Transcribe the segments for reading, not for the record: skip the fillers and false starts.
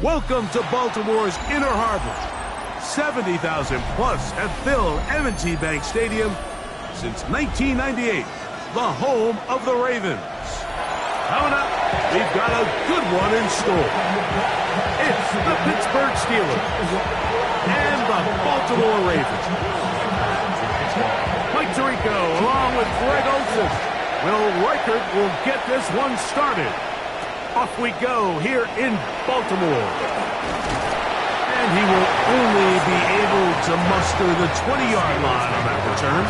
Welcome to Baltimore's Inner Harbor. 70,000 plus have filled M&T Bank Stadium since 1998, the home of the Ravens. Coming up, we've got a good one in store. It's the Pittsburgh Steelers and the Baltimore Ravens. Mike Tirico along with Greg Olson. Will Reichert will get this one started. Off we go here in Baltimore. And he will only be able to muster the 20-yard line on that return.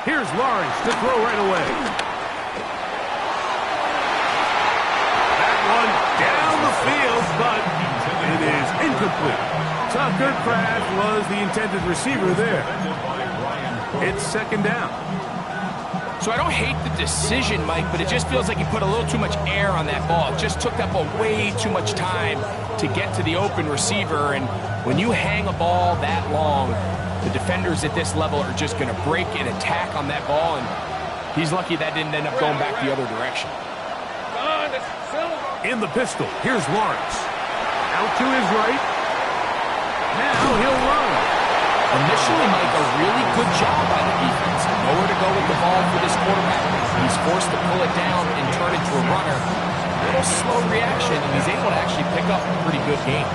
Here's Lawrence to throw right away. That one down the field, but it is incomplete. Tucker Kraft was the intended receiver there. It's second down. So I don't hate the decision, Mike, but it just feels like he put a little too much air on that ball. It just took that ball way too much time to get to the open receiver, and when you hang a ball that long, the defenders at this level are just going to break and attack on that ball, and he's lucky that didn't end up going back the other direction. In the pistol, here's Lawrence. Out to his right. Now he'll run. Initially, Mike, a really good job by the defense. Nowhere to go with the ball for this quarterback. He's forced to pull it down and turn it to a runner. A little slow reaction, and he's able to actually pick up a pretty good game.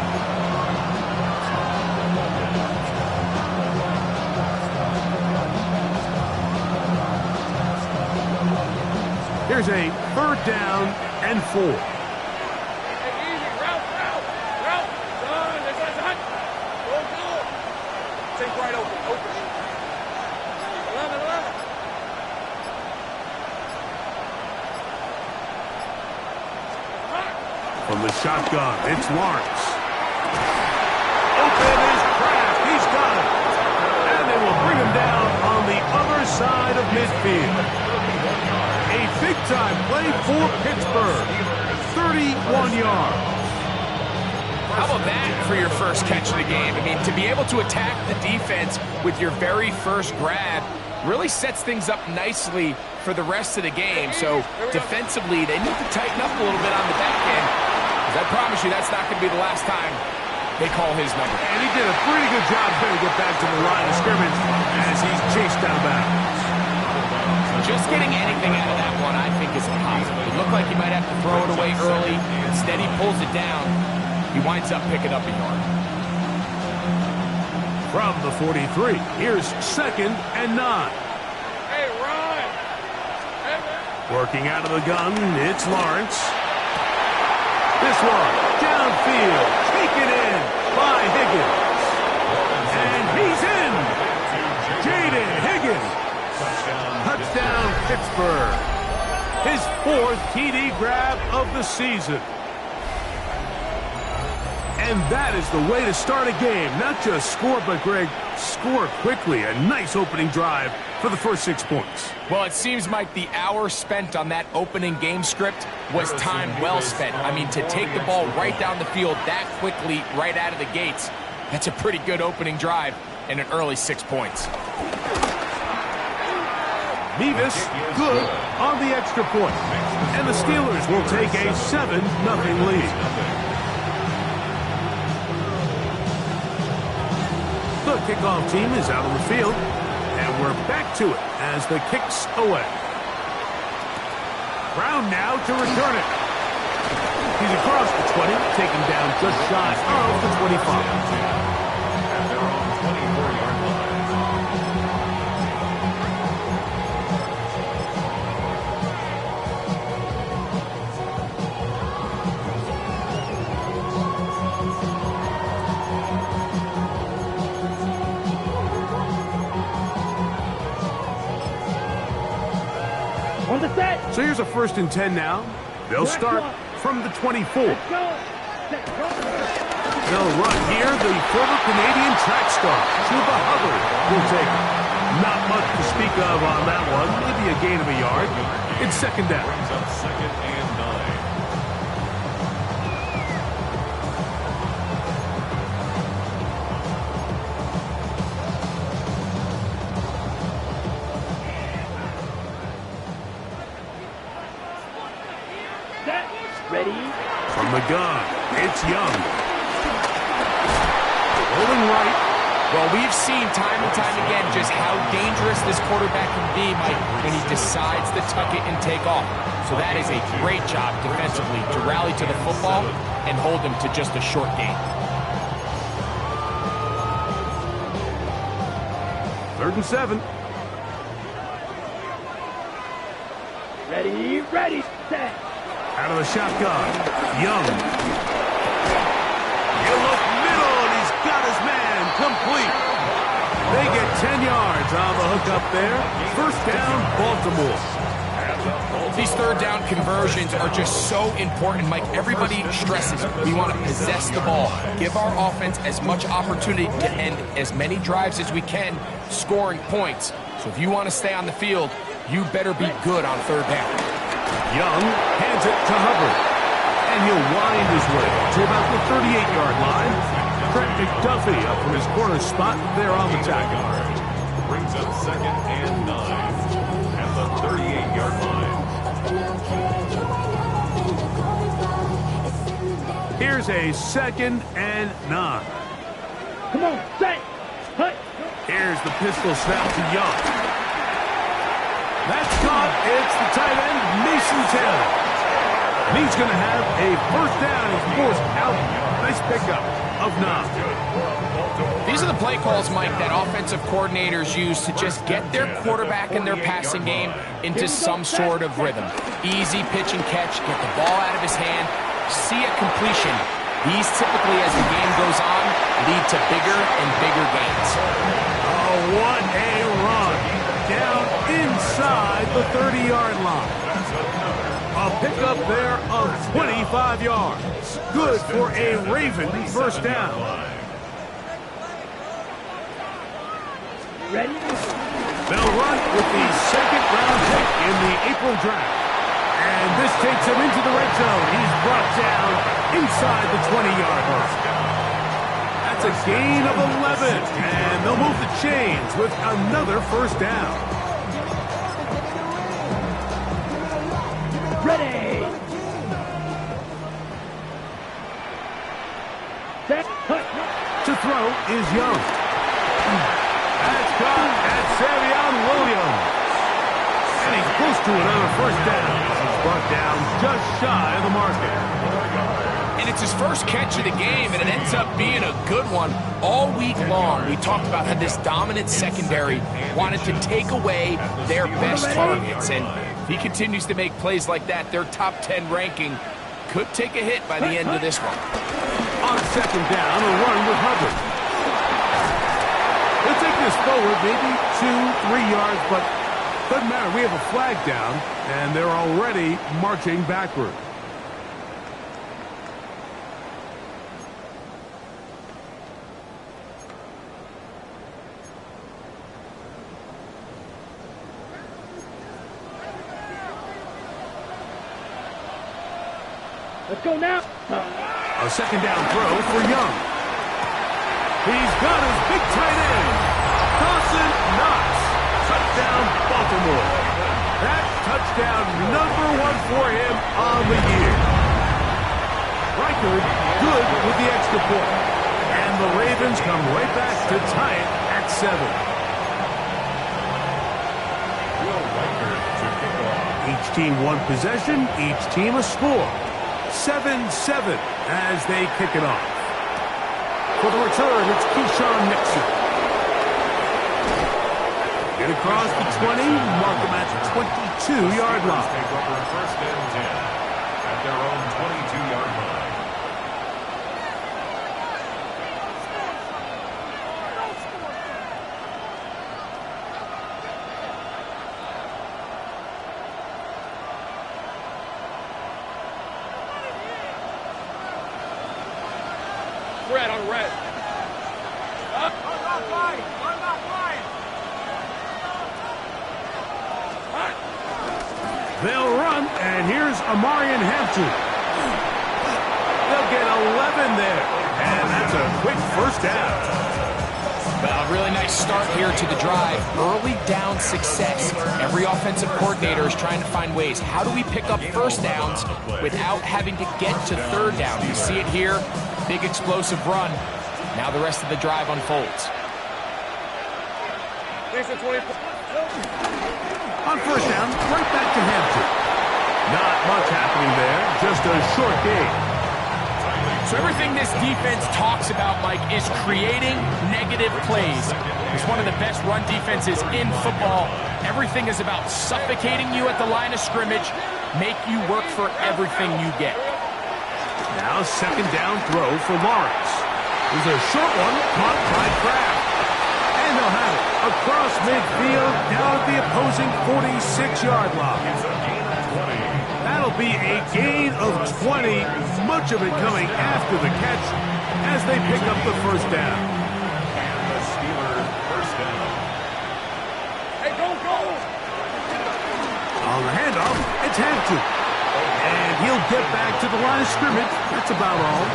Here's a third down and 4. Hey, easy, route. Go. Take right open. 11. From the shotgun, it's Lawrence. Open is Kraft. He's got it. And they will bring him down on the other side of midfield. A big-time play for Pittsburgh. 31 yards. How about that for your first catch of the game? I mean, to be able to attack the defense with your very first grab really sets things up nicely for the rest of the game. So defensively, they need to tighten up a little bit on the back end. Because I promise you, that's not going to be the last time they call his number. And he did a pretty good job trying to get back to the line of scrimmage as he's chased out of bounds. Just getting anything out of that one, I think, is a positive. It looked like he might have to throw it away early. Instead, he pulls it down. He winds up picking up a yard. From the 43, here's 2nd and 9. Hey, run! Working out of the gun, it's Lawrence. This one, downfield, taken in by Higgins. And he's in! Jaden Higgins. Touchdown, Pittsburgh. His 4th TD grab of the season. And that is the way to start a game. Not just score, but, Greg, score quickly. A nice opening drive for the first 6 points. Well, it seems like the hour spent on that opening game script was time well spent. I mean, to take the ball right down the field that quickly right out of the gates, that's a pretty good opening drive and an early 6 points. Mevis, good on the extra point. And the Steelers will take a 7-0 lead. The kickoff team is out on the field. And we're back to it as the kick's away. Brown now to return it. He's across the 20, taken down just shy of the 25. So here's a 1st and 10 now. They'll start from the 24. They'll run here. The former Canadian track star, Chuba Hubbard, will take it. Not much to speak of on that one. Maybe a gain of a yard. It's second down. Brings up second and 9. Ready? From the gun, it's Young. Rolling right. Well, we've seen time and time again just how dangerous this quarterback can be, Mike, when he decides to tuck it and take off. So that is a great job defensively to rally to the football and hold him to just a short gain. 3rd and 7. Ready, set. Out of the shotgun, Young. You look middle, and he's got his man complete. They get 10 yards on the hook up there. First down, Baltimore. These third down conversions are just so important, Mike. Everybody stresses we want to possess the ball, give our offense as much opportunity to end as many drives as we can, scoring points. So if you want to stay on the field, you better be good on third down. Young hands it to Hubbard. And he'll wind his way to about the 38-yard line. Trent McDuffie up from his corner spot there on the tackle. Brings up second and 9 at the 38-yard line. Here's a 2nd and 9. Come on, set. Hut. Here's the pistol snap to Young. That's caught. It's the tight end, Mason Taylor. And he's going to have a first down. He's forced out. Nice pickup of 9. These are the play calls, Mike, that offensive coordinators use to just get their quarterback and their passing game into some sort of rhythm. Easy pitch and catch, get the ball out of his hand, see a completion. These typically, as the game goes on, lead to bigger and bigger gains. Oh, what a run. Down inside the 30-yard line. A pickup there of 25 yards. Good for a Raven first down. Ready? They'll run with the 2nd-round pick in the April draft. And this takes him into the red zone. He's brought down inside the 20-yard line. That's a gain of 11. And they'll move the chains with another first down. Ready. Set. Hut. To throw is Young. That's caught at Savion Williams. And he's close to another first down. He's brought down just shy of the marker. And it's his first catch of the game, and it ends up being a good one. All week long, we talked about how this dominant secondary wanted to take away their best targets. And if he continues to make plays like that, their top 10 ranking could take a hit by the end of this one. On 2nd down, a run with Hubbard. He'll take this forward, maybe 2-3 yards, but doesn't matter. We have a flag down, and they're already marching backward. Let's go now. A 2nd down throw for Young. He's got his big tight end, Dawson Knox. Touchdown, Baltimore. That touchdown number 1 for him on the year. Riker good with the extra point. And the Ravens come right back to tie it at 7. Each team one possession, each team a score. 7-7 as they kick it off. For the return, it's Keyshawn Nixon. Get across the 20, mark them at the 22-yard line. Take over first and 10 at their own 22-yard line. Red on red. They'll run, and here's Amarian Hampton. They'll get 11 there, and that's a quick first down. Well, a really nice start here to the drive. Early down success. Every offensive coordinator is trying to find ways. How do we pick up first downs without having to get to third down? You see it here. Big explosive run. Now the rest of the drive unfolds. On first down, right back to Hampton. Not much happening there. Just a short gain. So everything this defense talks about, Mike, is creating negative plays. It's one of the best run defenses in football. Everything is about suffocating you at the line of scrimmage, make you work for everything you get. Now second down throw for Lawrence. There's a short one caught by Kraft. And they'll have it across midfield down at the opposing 46-yard line. That'll be a gain of 20, much of it coming after the catch as they pick up the first down. And the Steelers first down. Hey, go! On the handoff, it's Hampton. And he'll get back to the line of scrimmage. That's about all.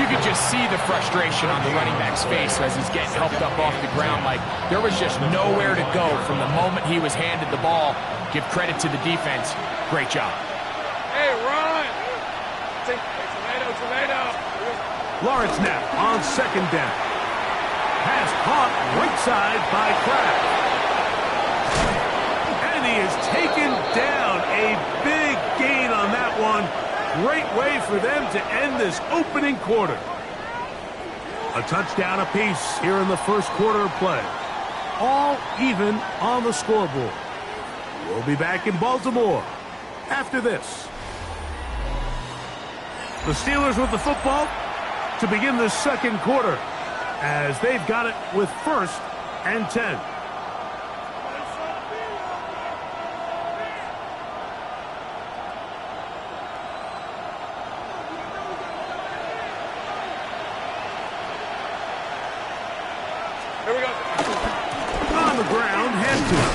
You could just see the frustration on the running back's face as he's getting helped up off the ground. Like, there was just nowhere to go from the moment he was handed the ball. Give credit to the defense. Great job. Hey, run! Tomato! Lawrence now on second down. Pass caught right side by Kraft. And he is taken down. A big gain on that one. Great way for them to end this opening quarter. A touchdown apiece here in the first quarter of play. All even on the scoreboard. We'll be back in Baltimore after this. The Steelers with the football to begin the second quarter as they've got it with first and 10. Here we go. On the ground, Hampton.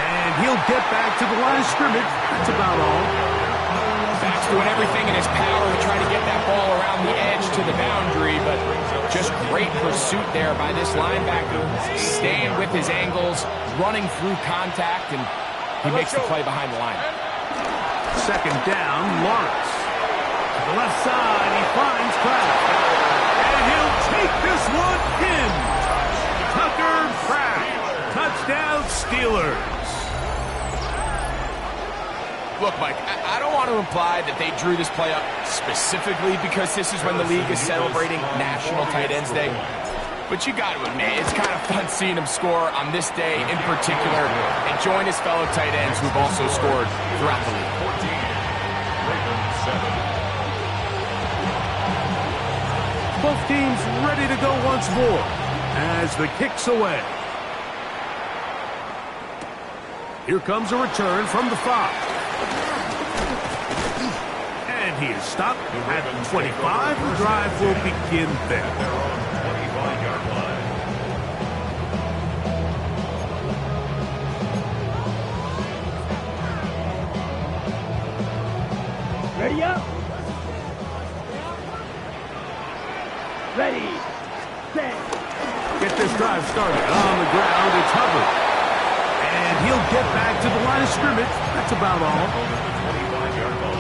And he'll get back to the line of scrimmage. That's about all. Back's doing everything in his power to try to get that ball around the edge to the boundary, but just great pursuit there by this linebacker. Staying with his angles, running through contact, and he makes the play behind the line. Second down, Lawrence. To the left side, he finds Kraft. And he'll take this one in. Tucker Kraft. Touchdown, Steelers. Look, Mike, I don't want to imply that they drew this play up specifically because this is when the league is celebrating National Tight Ends Day. But you got to admit, it's kind of fun seeing him score on this day in particular and join his fellow tight ends who've also scored throughout the league. 14, Ravens 7. Both teams ready to go once more as the kick's away. Here comes a return from the 5. And he is stopped at the 25. The drive will begin there. They're on the 25-yard line. Ready up. Ready. Set. Get this drive started. On the ground, it's Hubbard. And he'll get back to the line of scrimmage. That's about all. The 25-yard line.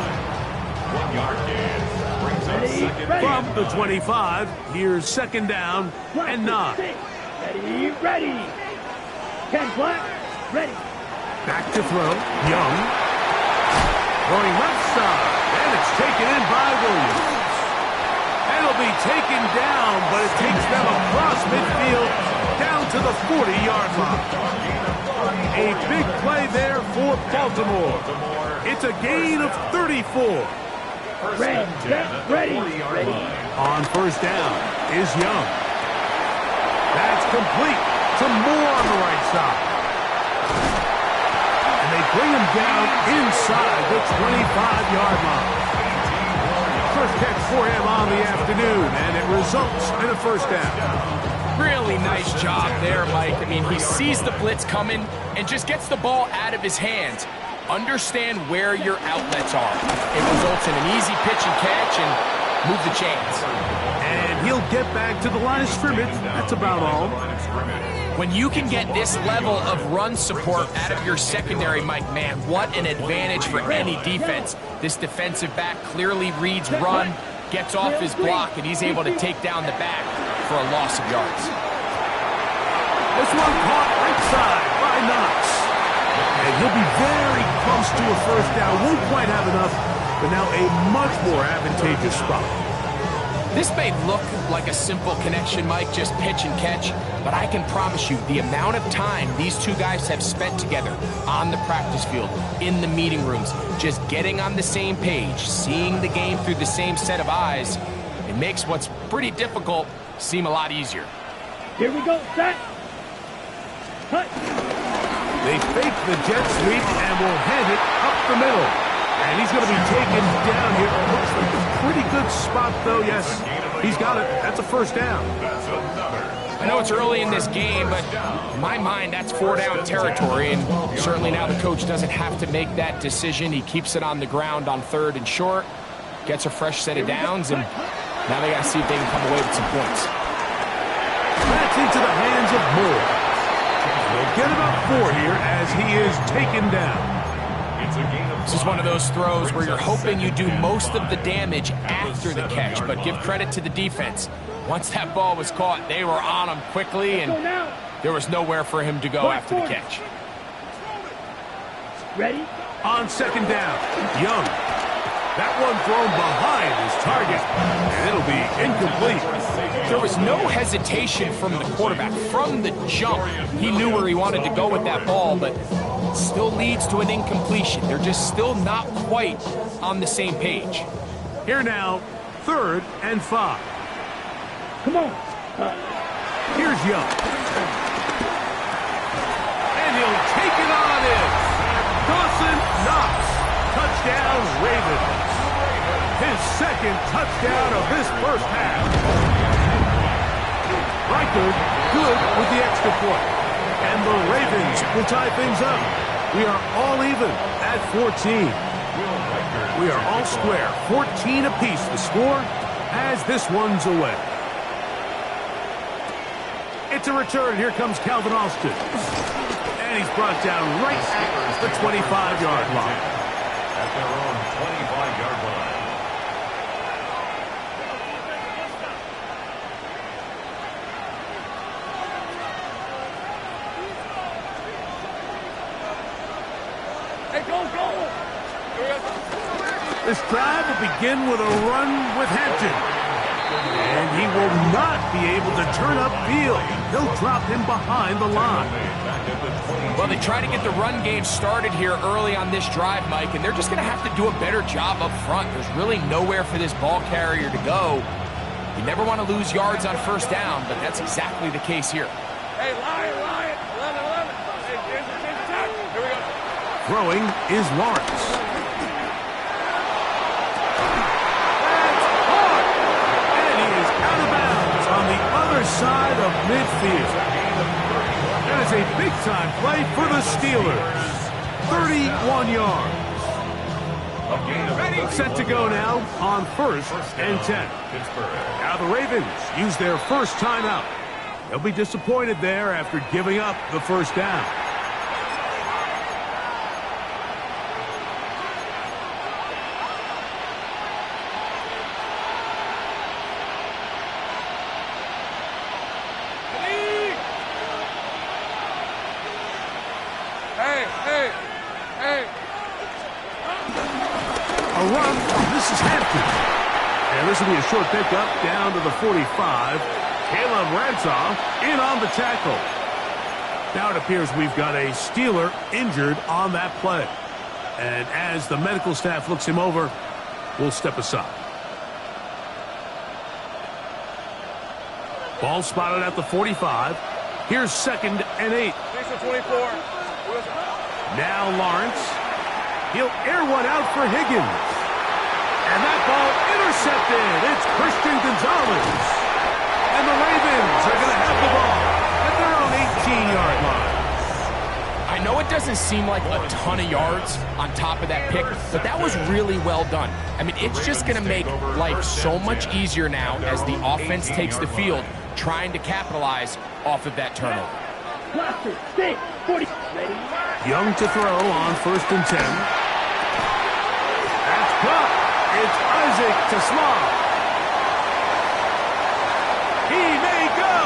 1 yard gain. Brings up second. From the 25, here's second down and 9. Ready, ready. 10 black. Ready. Back to throw. Young. Throwing left side. And it's taken in by Williams. And it'll be taken down, but it takes them across midfield down to the 40-yard line. A big play there for Baltimore. It's a gain of 34. Ready, set, ready, ready. On first down is Young. That's complete to Moore on the right side. And they bring him down inside the 25-yard line. First catch for him on the afternoon, and it results in a first down. Really nice job there, Mike. I mean, he sees the blitz coming and just gets the ball out of his hands. Understand where your outlets are. It results in an easy pitch and catch and move the chains. And he'll get back to the line of scrimmage. That's about all. When you can get this level of run support out of your secondary, Mike, man, what an advantage for any defense. This defensive back clearly reads run, gets off his block, and he's able to take down the back for a loss of yards. This one caught right side by Knox. And he'll be very close to a first down. Won't quite have enough, but now a much more advantageous spot. This may look like a simple connection, Mike, just pitch and catch, but I can promise you the amount of time these two guys have spent together on the practice field, in the meeting rooms, just getting on the same page, seeing the game through the same set of eyes, it makes what's pretty difficult seem a lot easier. Here we go, set. Cut. They fake the jet sweep and will hand it up the middle. And he's going to be taken down here. Looks like a pretty good spot, though. Yes, he's got it. That's a first down. I know it's early in this game, but in my mind, that's 4-down territory. And certainly now the coach doesn't have to make that decision. He keeps it on the ground on 3rd and short, gets a fresh set of downs, and now they got to see if they can come away with some points. That's into the hands of Moore. They'll get about 4 here as he is taken down. This is one of those throws where you're hoping you do most of the damage after the catch, but give credit to the defense. Once that ball was caught, they were on him quickly, and there was nowhere for him to go after the catch. Ready? On second down, Young. That one thrown behind his target, and it'll be incomplete. There was no hesitation from the quarterback. From the jump, he knew where he wanted to go with that ball, but still leads to an incompletion. They're just still not quite on the same page. Here now, 3rd and 5. Come on. Here's Young. And he'll take it on in. Dawson Knox. Touchdown, Ravens. His second touchdown of this first half. Reichard good with the extra point. And the Ravens will tie things up. We are all even at 14. We are all square. 14 apiece the score as this one's away. It's a return. Here comes Calvin Austin. And he's brought down right at the 25-yard line. At their own 25-yard line. Hey, go! This drive will begin with a run with Hampton. And he will not be able to turn upfield. They'll drop him behind the line. Well, they try to get the run game started here early on this drive, Mike, and they're just going to have to do a better job up front. There's really nowhere for this ball carrier to go. You never want to lose yards on first down, but that's exactly the case here. Hey, Lion! 11. Hey, here's the attack. Here we go. Throwing is Lawrence. On the other side of midfield. That is a big-time play for the Steelers. 31 yards. Set to go now on 1st and 10. Now the Ravens use their first timeout. They'll be disappointed there after giving up the first down. Hey. A run. This is Hampton. And this will be a short pickup down to the 45. Caleb Ransaw in on the tackle. Now it appears we've got a Steeler injured on that play. And as the medical staff looks him over, we'll step aside. Ball spotted at the 45. Here's 2nd and 8. 24. Now Lawrence. He'll air one out for Higgins. And that ball intercepted. It's Christian Gonzalez. And the Ravens are going to have the ball at their own 18-yard line. I I know it doesn't seem like a ton of yards on top of that pick, but that was really well done. I mean, it's just going to make life so much easier now as the offense takes the field, trying to capitalize off of that turnover. Young to throw on 1st and 10. That's caught. It's Isaac to Slav. He may go.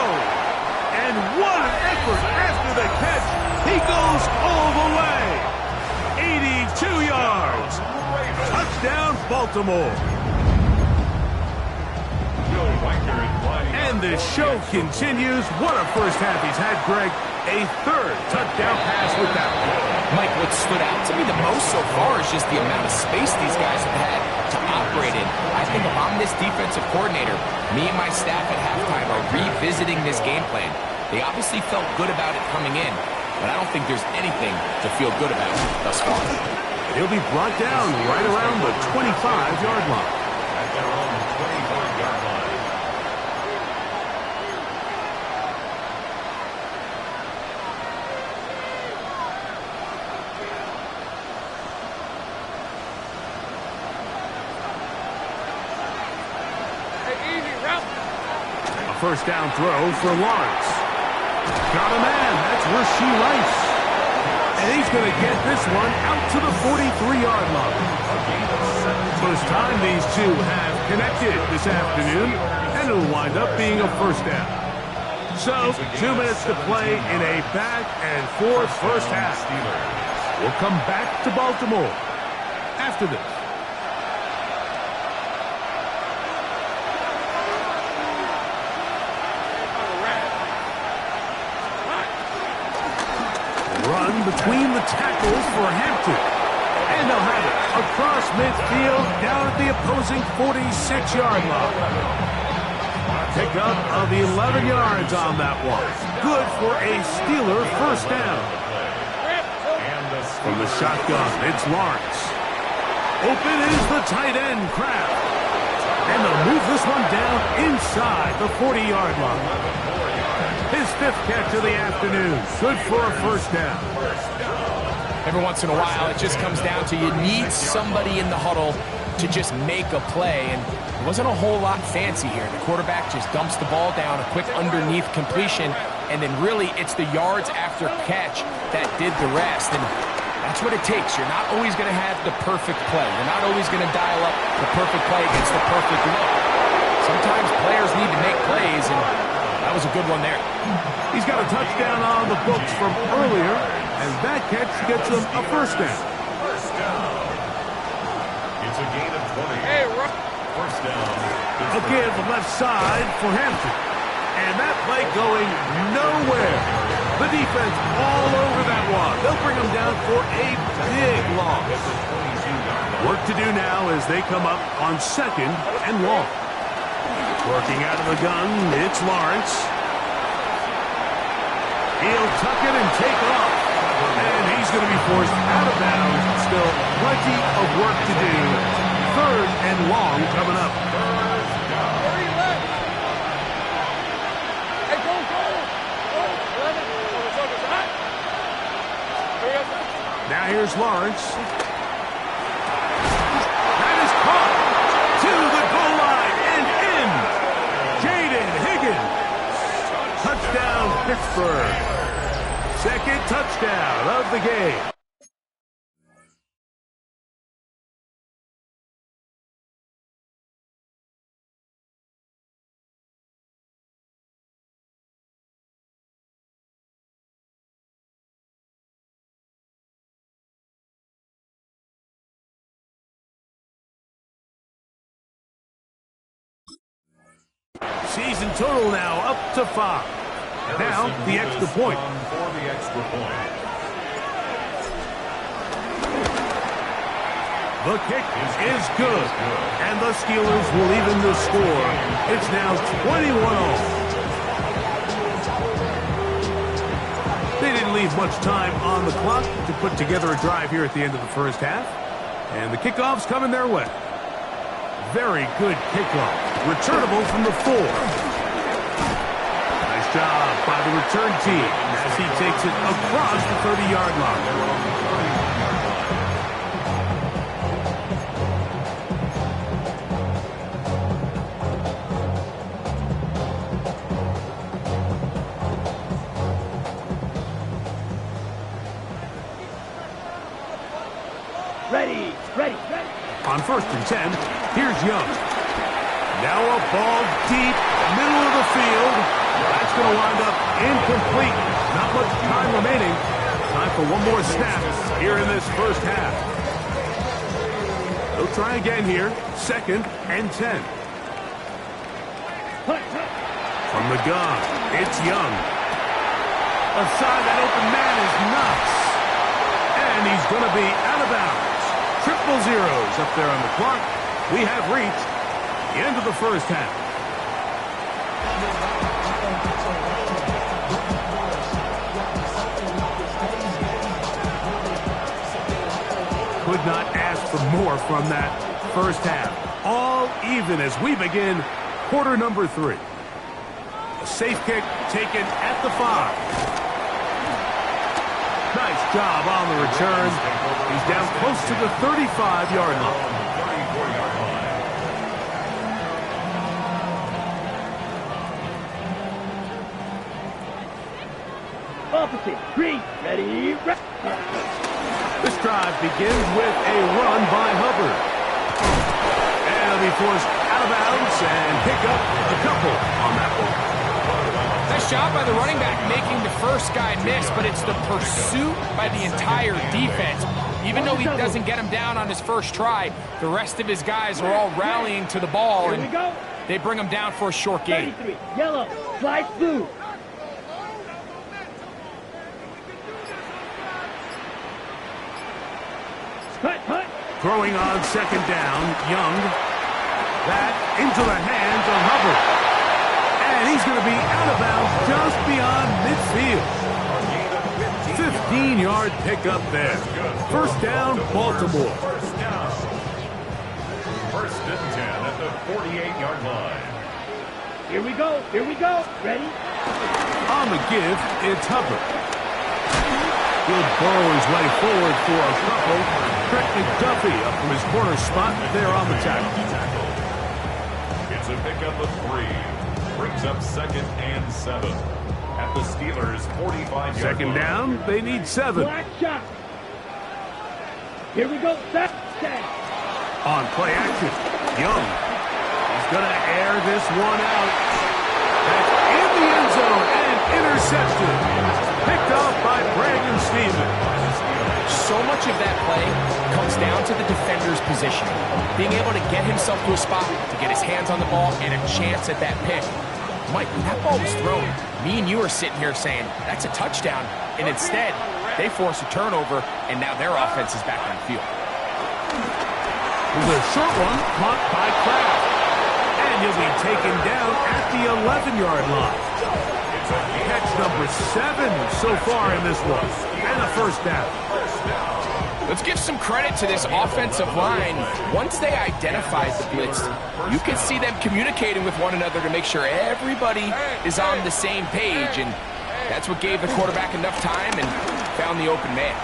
And what an effort after the catch. He goes all the way. 82 yards. Touchdown, Baltimore. And the show continues. What a first half he's had, Greg. A 3rd touchdown pass with that one. Mike, what stood out to me the most so far is just the amount of space these guys have had to operate in. I think if I'm this defensive coordinator, me and my staff at halftime are revisiting this game plan. They obviously felt good about it coming in, but I don't think there's anything to feel good about thus far. He'll be brought down right around the 25-yard line. At their own 25-yard line. First down throw for Lawrence. Got a man. That's Rasheed Rice. And he's going to get this one out to the 43-yard line. First time these two have connected this afternoon, and it'll wind up being a first down. So, 2 minutes to play in a back-and-forth first half. We'll come back to Baltimore after this. Run between the tackles for Hampton. And they'll have it across midfield down at the opposing 46-yard line. Pickup of 11 yards on that one. Good for a Steeler first down. From the shotgun, it's Lawrence. Open is the tight end, Kraft. And they'll move this one down inside the 40-yard line. His 5th catch of the afternoon. Good for a first down. Every once in a while, it just comes down to you need somebody in the huddle to just make a play. And it wasn't a whole lot fancy here. The quarterback just dumps the ball down, a quick underneath completion, and then really it's the yards after catch that did the rest. And that's what it takes. You're not always going to have the perfect play. You're not always going to dial up the perfect play against the perfect look. Sometimes players need to make plays, and that was a good one there. He's got a touchdown on the books from earlier, and that catch gets him a first down. It's a gain of 20. Hey, First down. A give left side for Hampton. And that play going nowhere. The defense all over that one. They'll bring him down for a big loss. Work to do now as they come up on 2nd and long. Working out of the gun, it's Lawrence. He'll tuck it and take off. And he's going to be forced out of bounds. Still plenty of work to do. 3rd and long coming up. Hey, go! Now here's Lawrence. That is caught to the goal line and in. Jaden Higgins. Touchdown, Pittsburgh. 2nd touchdown of the game. Season total now up to 5. Now the extra point. For the extra point. The kick is good. And the Steelers will even the score. It's now 21-all. They didn't leave much time on the clock to put together a drive here at the end of the first half. And the kickoff's coming their way. Very good kickoff. Returnable from the 4. Nice job by the return team as he takes it across the 30-yard line. Ready, ready, ready. On 1st and 10, here's Young. Now a ball deep, middle of the field. That's going to wind up incomplete. Not much time remaining. Time for one more snap here in this first half. They'll try again here. 2nd and 10. From the gun, it's Young. Aside that open man is nuts. And he's going to be out of bounds. Triple zeros up there on the clock. We have reached the end of the first half. Could not ask for more from that first half. All even as we begin quarter number 3. A safe kick taken at the 5. Nice job on the return. He's down close to the 35-yard line. Opposite. Green. Ready, ready. This drive begins with a run by Hubbard. And he'll be forced out of bounds and pick up a couple on that one. Nice job by the running back making the first guy miss, but it's the pursuit by the entire defense. Even though he doesn't get him down on his first try, the rest of his guys are all rallying to the ball, and they bring him down for a short gain. 33. Yellow. Fly blue. Cut. Throwing on 2nd down, Young. That into the hands of Hubbard. And he's going to be out of bounds just beyond midfield. 15-yard pickup there. First down, Baltimore. First and 10 at the 48-yard line. Here we go. Ready? On the give, it's Hubbard. He'll burrow his way forward for a couple. Trent McDuffie up from his corner spot there on the tackle. It's a pickup of 3. Brings up 2nd and 7 at the Steelers' 45-yard line. Second down, they need 7. Black shot. Here we go. Set. On play action, Young. He's going to air this one out. That's in the end zone and intercepted. Picked off by Brandon Stevens. So much of that play comes down to the defender's positioning. Being able to get himself to a spot, to get his hands on the ball, and a chance at that pick. Mike, when that ball was thrown, me and you are sitting here saying, that's a touchdown. And instead, they force a turnover, and now their offense is back on the field. The short one caught by Kraft. And he'll be taken down at the 11-yard line. Catch number 7 so far in this one. And a first down. Let's give some credit to this offensive line. Once they identified the blitz, you can see them communicating with one another to make sure everybody is on the same page. And that's what gave the quarterback enough time and found the open man.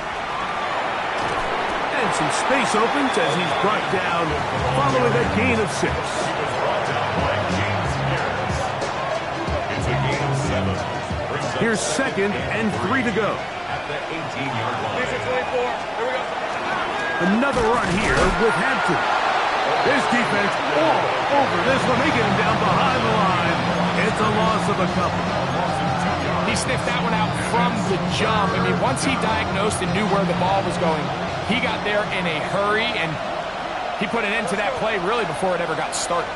And some space opens as he's brought down following a gain of 6. Here's 2nd and 3 to go. At the 18-yard line. 24. Here we go. Another run here with Hampton. This defense all over this one. They get him down behind the line. It's a loss of a couple. He sniffed that one out from the jump. I mean, once he diagnosed and knew where the ball was going, he got there in a hurry, and he put an end to that play really before it ever got started.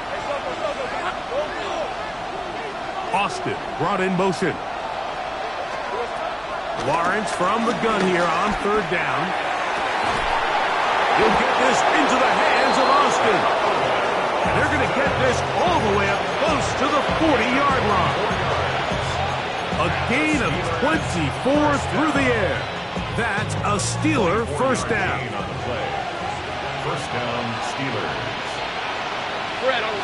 Austin brought in motion. Lawrence from the gun here on 3rd down. He'll get this into the hands of Austin. And they're going to get this all the way up close to the 40-yard line. A gain of 24 through the air. That's a Steeler first down. On the play. First down, Steelers. Hurry up.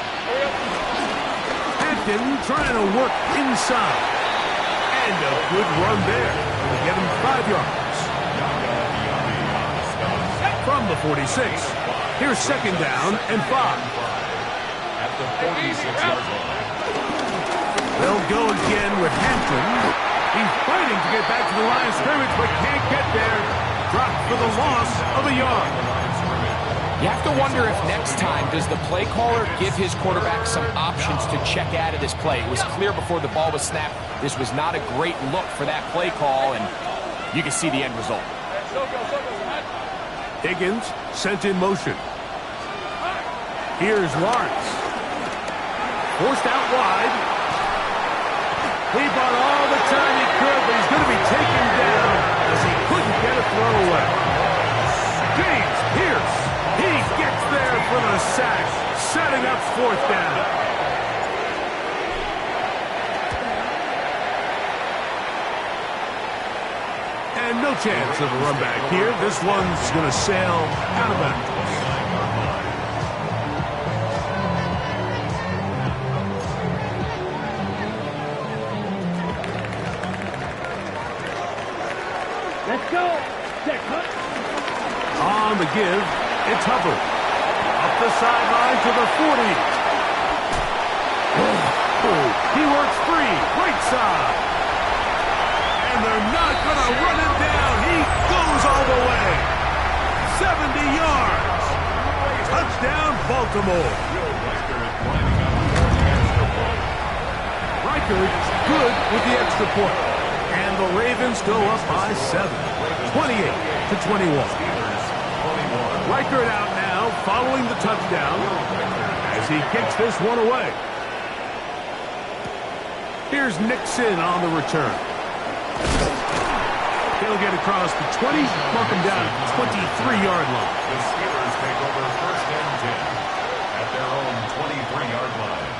Hampton trying to work inside. And a good run there. We'll get him 5 yards. From the 46, here's second down and 5. At the 46-yard line. They'll go again with Hampton. He's fighting to get back to the line of scrimmage, but can't get there. Dropped for the loss of a yard. You have to wonder if next time, does the play caller give his quarterback some options to check out of this play? It was clear before the ball was snapped, this was not a great look for that play call, and you can see the end result. Higgins sent in motion. Here's Lawrence. Forced out wide. He bought all the time he could, but he's going to be taken down as he couldn't get a throw away. James Pierce. He gets there for the sack, setting up 4th down. And no chance of a run back here. This one's going to sail out of bounds. Let's go. Check, huh? On the give, it's Hubbard. Up the sideline to the 40. Oh, he works free. Right side. And they're not going to run him down. He goes all the way. 70 yards. Touchdown, Baltimore. Reichard's good with the extra point. And the Ravens go up by 7. 28-21. Reichard out now, following the touchdown, as he kicks this one away. Here's Nixon on the return. He'll get across the 20, mark him down at the 23-yard line. The Steelers take over 1st and 10 at their own 23-yard line.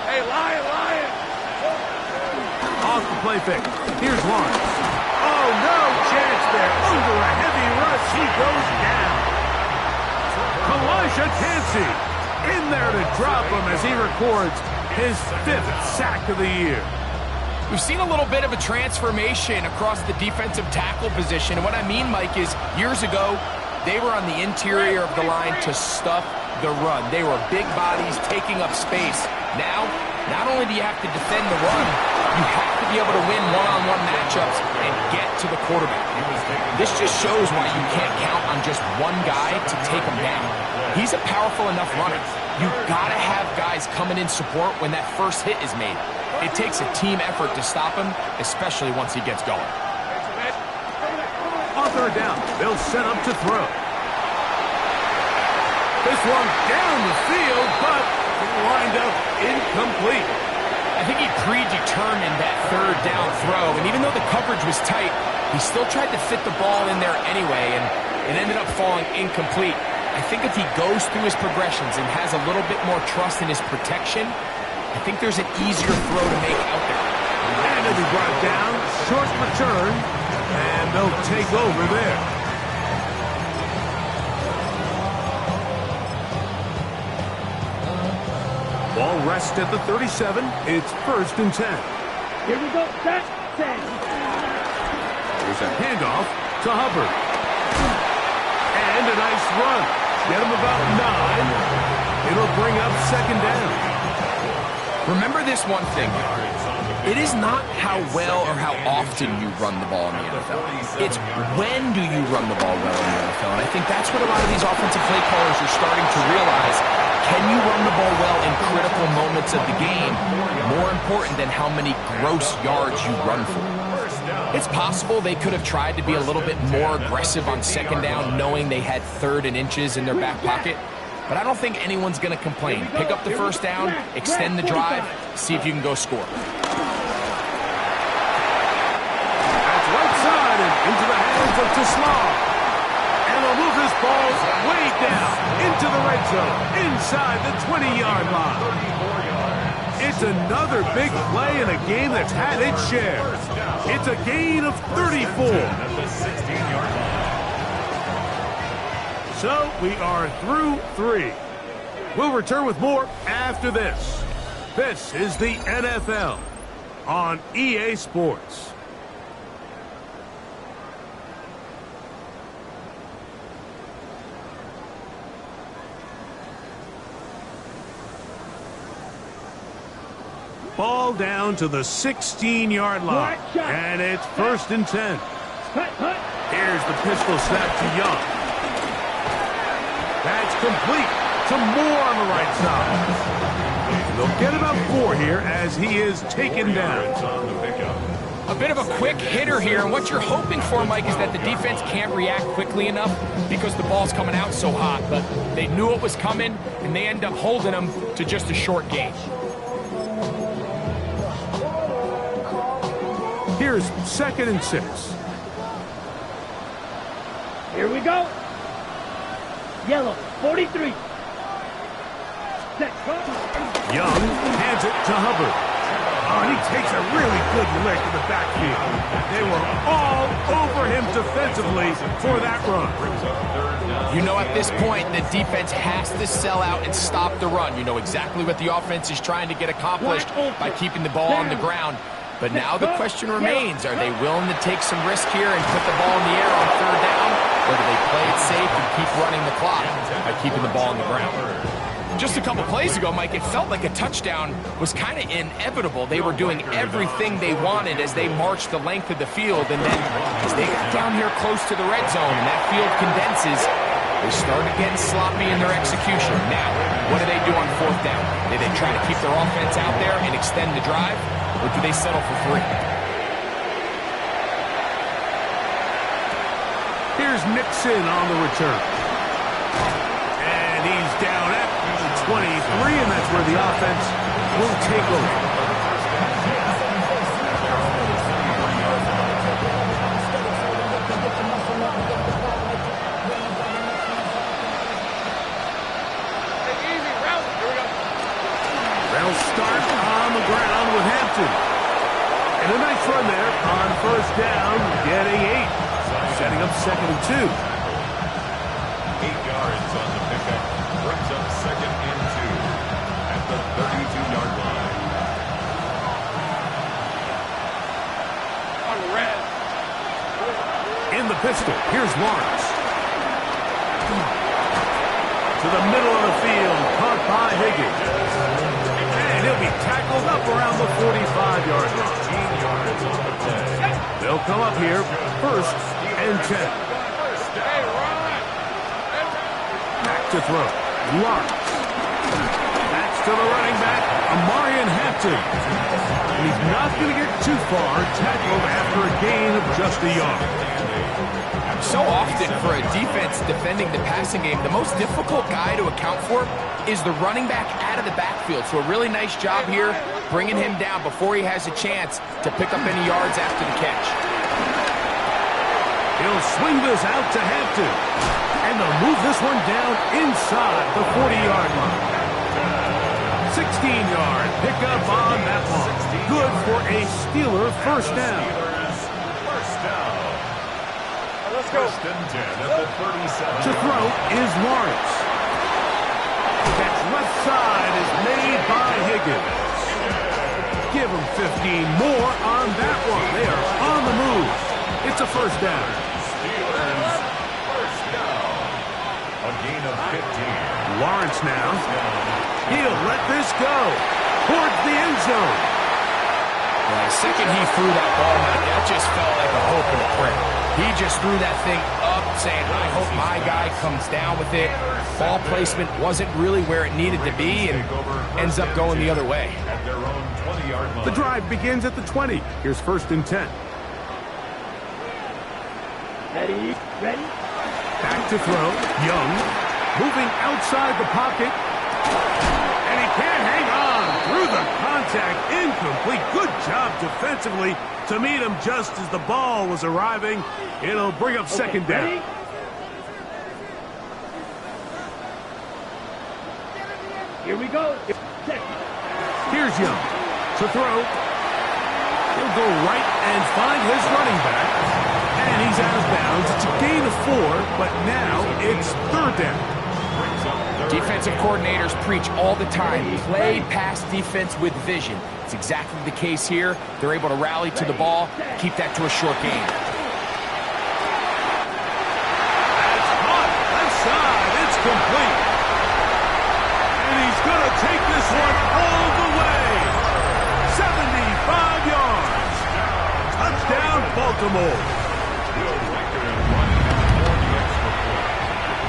Hey, Lion, Lion! Off the play fake. Here's Lawrence. Oh, no chance there. Under a heavy rush, he goes down. Elijah Tansey in there to drop him as he records his 5th sack of the year. We've seen a little bit of a transformation across the defensive tackle position. And what I mean, Mike, is years ago, they were on the interior of the line to stuff the run. They were big bodies taking up space. Now, not only do you have to defend the run, you have to be able to win one-on-one matchups and get to the quarterback. This just shows why you can't count on just one guy to take him down. He's a powerful enough runner. You've got to have guys coming in support when that first hit is made. It takes a team effort to stop him, especially once he gets going. On 3rd down, they'll set up to throw. This one down the field, but lined up incomplete. I think he predetermined that 3rd down throw, and even though the coverage was tight, he still tried to fit the ball in there anyway, and it ended up falling incomplete. I think if he goes through his progressions and has a little bit more trust in his protection, I think there's an easier throw to make out there. And he'll be brought down, short return, and they'll take over there. Ball rests at the 37. It's 1st and 10. Here we go. Set. There's a handoff to Hubbard. And a nice run. Get him about 9. It'll bring up 2nd down. Remember this one thing. It is not how well or how often you run the ball in the NFL. It's when do you run the ball well in the NFL. And I think that's what a lot of these offensive play callers are starting to realize. Can you run the ball well in critical moments of the game? More important than how many gross yards you run for. It's possible they could have tried to be a little bit more aggressive on 2nd down, knowing they had 3rd and inches in their back pocket. But I don't think anyone's going to complain. Pick up the 1st down, extend the drive, see if you can go score. That's right side and into the hands of Tislar. And they'll move this ball way down into the red zone, inside the 20-yard line. It's another big play in a game that's had its share. It's a gain of 34. So we are through 3. We'll return with more after this. This is the NFL on EA Sports. Ball down to the 16-yard line, and it's 1st and 10. Here's the pistol snap to Young. That's complete to Moore on the right side. They'll get about 4 here as he is taken down. A bit of a quick hitter here, and what you're hoping for, Mike, is that the defense can't react quickly enough because the ball's coming out so hot. But they knew it was coming, and they end up holding them to just a short gain. Here's 2nd and 6. Here we go. Yellow, 43. Set. Young hands it to Hubbard. Oh, and he takes a really good lick in the backfield. They were all over him defensively for that run. You know, at this point, the defense has to sell out and stop the run. You know exactly what the offense is trying to get accomplished by keeping the ball on the ground. But now the question remains, are they willing to take some risk here and put the ball in the air on 3rd down? Or do they play it safe and keep running the clock by keeping the ball on the ground? Just a couple plays ago, Mike, it felt like a touchdown was kind of inevitable. They were doing everything they wanted as they marched the length of the field. And then as they got down here close to the red zone and that field condenses, they started getting sloppy in their execution. Now, what do they do on 4th down? Do they try to keep their offense out there and extend the drive? Or do they settle for 3? Here's Nixon on the return. And he's down at the 23, and that's where the offense will take over. Start on the ground with Hampton. And a nice run there on 1st down, getting 8. Setting up 2nd and 2. 8 yards on the pickup. Brings up 2nd and 2 at the 32-yard line. On red. In the pistol, here's Lawrence. To the middle of the field, caught by Higgins. And he'll be tackled up around the 45-yard line. They'll come up here, 1st and 10. Back to throw. Lawrence. That's to the running back, Amarian Hampton. And he's not going to get too far, tackled after a gain of just a yard. So often for a defense defending the passing game, the most difficult guy to account for is the running back out of the backfield. So a really nice job here bringing him down before he has a chance to pick up any yards after the catch. He'll swing this out to Hampton. And they'll move this one down inside the 40-yard line. 16-yard pickup on that one. Good for a Steeler 1st down. Let's go. 1st and 10 at the 37. To throw is Lawrence. Catch left side is made by Higgins. Give him 15 more on that one. They are on the move. It's a 1st down. Steelers 1st down. A gain of 15. Lawrence now. He'll let this go towards the end zone. Well, the second he threw that ball, that just felt like a hope and a prayer. He just threw that thing up, saying, I hope my guy comes down with it. Ball placement wasn't really where it needed to be and ends up going the other way. At their own 20-yard line. The drive begins at the 20. Here's 1st and 10. Ready? Back to throw. Young. Moving outside the pocket. And he can't hang on through the contact. Incomplete. Good job defensively to meet him just as the ball was arriving. It'll bring up 2nd down. Ready? Here we go. Here's Young to throw. He'll go right and find his running back. And he's out of bounds. It's a gain of 4, but now it's 3rd down. Brings up Defensive coordinators preach all the time, play pass defense with vision. It's exactly the case here. They're able to rally to the ball, keep that to a short game. That's hot. Left side. It's complete. And he's going to take this one all the way. 75 yards. Touchdown, Baltimore.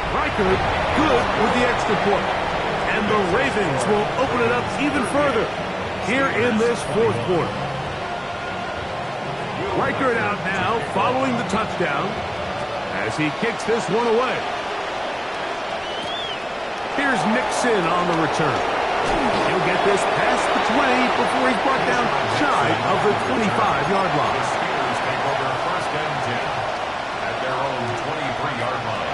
Reichert good with the extra point. And the Ravens will open it up even further here in this fourth quarter. Reichert out now following the touchdown as he kicks this one away. Here's Nixon on the return. He'll get this past the 20 before he's brought down shy of the 25-yard line. Steelers take over first and 10 at their own 23-yard line.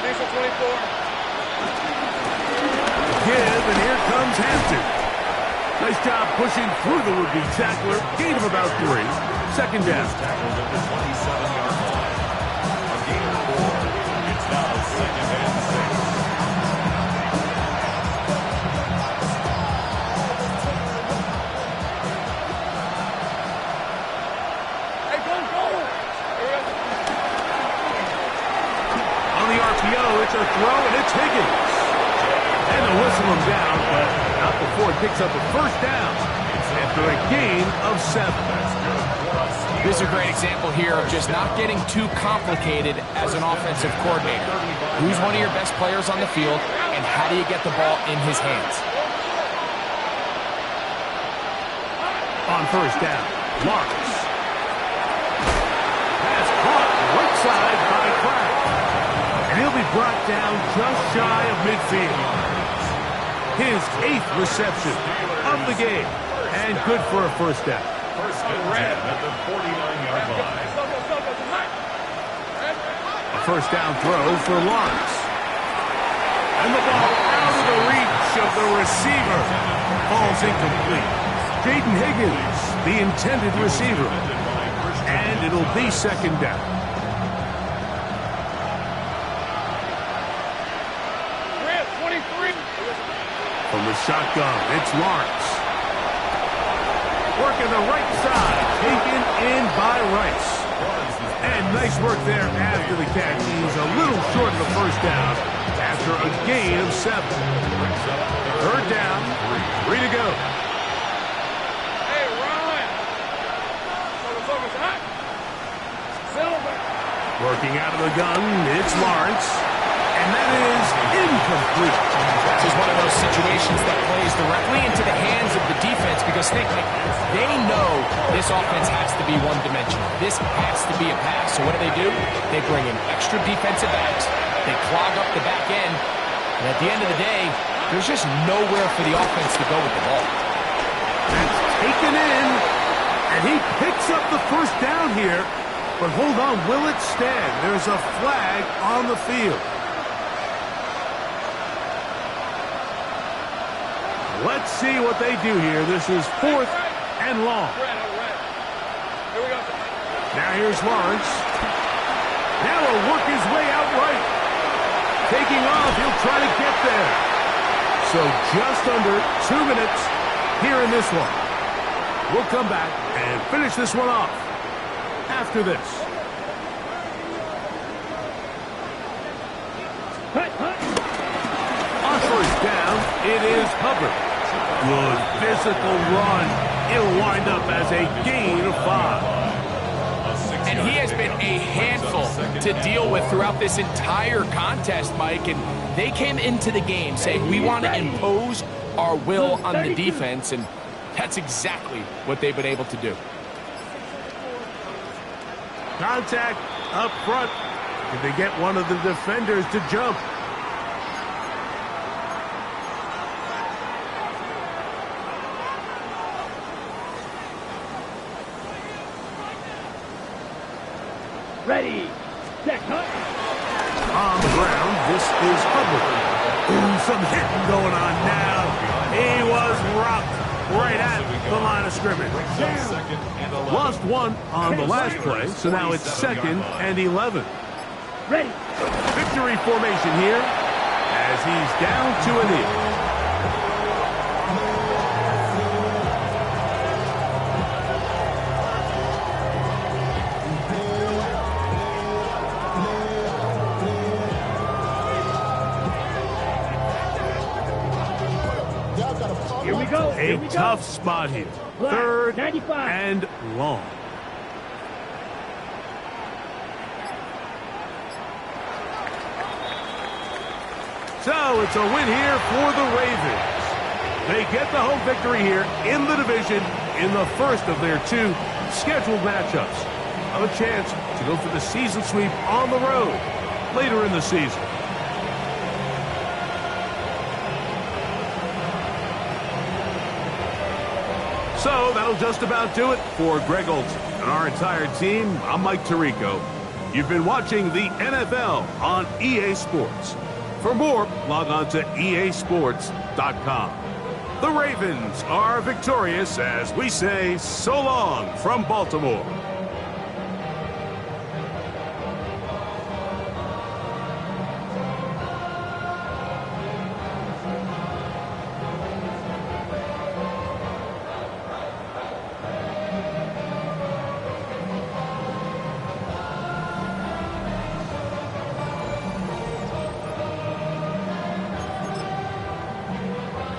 These are 24. Give, and here comes Hampton. Nice job pushing through the would-be tackler. Gain of about 3. Second down. Tackled at the 27-yard line. A gain of 4. It's now second and 6. Hey, go! Here we go. On the RPO, it's a throw, and it's Higgins. And they'll whistle him down, but not before it picks up a first down after a gain of 7. This is a great example here of just not getting too complicated as an offensive coordinator. Who's one of your best players on the field, and how do you get the ball in his hands? On first down, Lawrence. Pass caught right side by Pratt. And he'll be brought down just shy of midfield. His 8th reception of the game. And good for a first down. First and 10 at the 49-yard line. A first down throw for Lawrence. And the ball out of the reach of the receiver. Falls incomplete. Jaden Higgins, the intended receiver. And it'll be second down. From the shotgun, it's Lawrence. Working the right side, taken in by Rice. And nice work there after the catch. He's a little short of the first down after a gain of 7. Third down, 3 to go. Hey, Ryan! Focus, hot! Silver! Working out of the gun, it's Lawrence. And that is incomplete. This is one of those situations that plays directly into the hands of the defense because they know this offense has to be one-dimensional. This has to be a pass. So what do? They bring in extra defensive backs. They clog up the back end. And at the end of the day, there's just nowhere for the offense to go with the ball. That's taken in. And he picks up the first down here. But hold on, will it stand? There's a flag on the field. Let's see what they do here. This is 4th and long. Here we go. Now here's Lawrence. Now he'll work his way out right. Taking off, he'll try to get there. So just under 2 minutes here in this one. We'll come back and finish this one off after this. On first down, it is Hubbard. Good physical run. It'll wind up as a gain of 5. And he has been a handful to deal with throughout this entire contest, Mike. And they came into the game saying, we want to impose our will on the defense. And that's exactly what they've been able to do. Contact up front. Did they get one of the defenders to jump? Ready, set, cut. On the ground, this is Hubbard. Ooh, some hitting going on now. He was rocked right at the line of scrimmage. Second and 11. Lost 1 on the last play, so now it's 2nd and 11. Ready. Victory formation here as he's down to a knee. Here we go. Here A we tough go. spot here. Black, Third 95. and long. So it's a win here for the Ravens. They get the home victory here in the division in the first of their two scheduled matchups. A chance to go for the season sweep on the road later in the season. So that'll just about do it for Greg Olson and our entire team. I'm Mike Tirico. You've been watching the NFL on EA Sports. For more, log on to easports.com. The Ravens are victorious as we say so long from Baltimore.